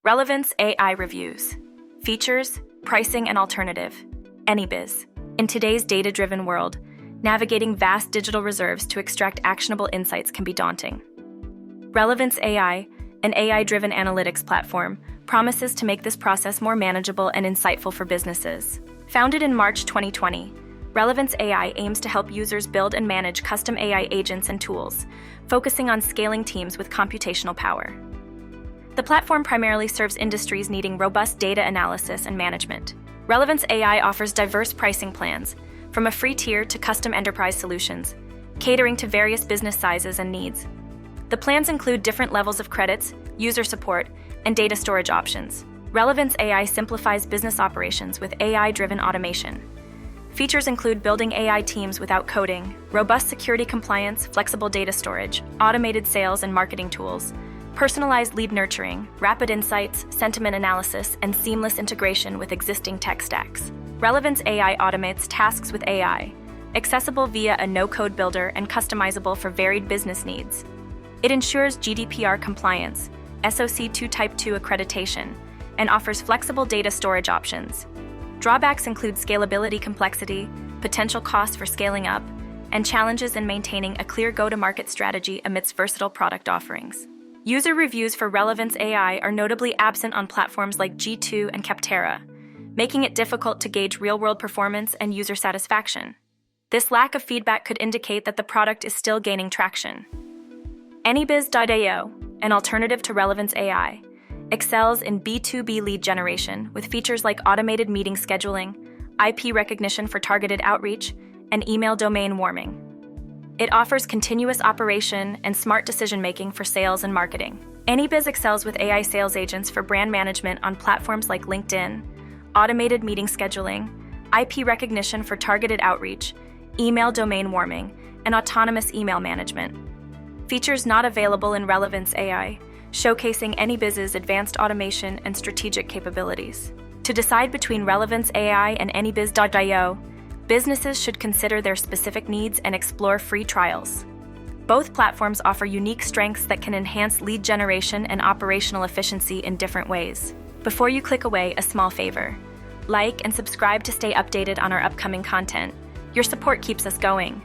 Relevance AI reviews. Features, pricing, and alternative. AnyBiz. In today's data-driven world, navigating vast digital reserves to extract actionable insights can be daunting. Relevance AI, an AI-driven analytics platform, promises to make this process more manageable and insightful for businesses. Founded in March 2020, Relevance AI aims to help users build and manage custom AI agents and tools, focusing on scaling teams with computational power. The platform primarily serves industries needing robust data analysis and management. Relevance AI offers diverse pricing plans, from a free tier to custom enterprise solutions, catering to various business sizes and needs. The plans include different levels of credits, user support, and data storage options. Relevance AI simplifies business operations with AI-driven automation. Features include building AI teams without coding, robust security compliance, flexible data storage, automated sales and marketing tools, personalized lead nurturing, rapid insights, sentiment analysis, and seamless integration with existing tech stacks. Relevance AI automates tasks with AI, accessible via a no-code builder and customizable for varied business needs. It ensures GDPR compliance, SOC 2 Type 2 accreditation, and offers flexible data storage options. Drawbacks include scalability complexity, potential costs for scaling up, and challenges in maintaining a clear go-to-market strategy amidst versatile product offerings. User reviews for Relevance AI are notably absent on platforms like G2 and Capterra, making it difficult to gauge real-world performance and user satisfaction. This lack of feedback could indicate that the product is still gaining traction. AnyBiz.io, an alternative to Relevance AI, excels in B2B lead generation with features like automated meeting scheduling, IP recognition for targeted outreach, and email domain warming. It offers continuous operation and smart decision-making for sales and marketing. AnyBiz excels with AI sales agents for brand management on platforms like LinkedIn, automated meeting scheduling, IP recognition for targeted outreach, email domain warming, and autonomous email management. Features not available in Relevance AI, showcasing AnyBiz's advanced automation and strategic capabilities. To decide between Relevance AI and AnyBiz.io, businesses should consider their specific needs and explore free trials. Both platforms offer unique strengths that can enhance lead generation and operational efficiency in different ways. Before you click away, a small favor. Like and subscribe to stay updated on our upcoming content. Your support keeps us going.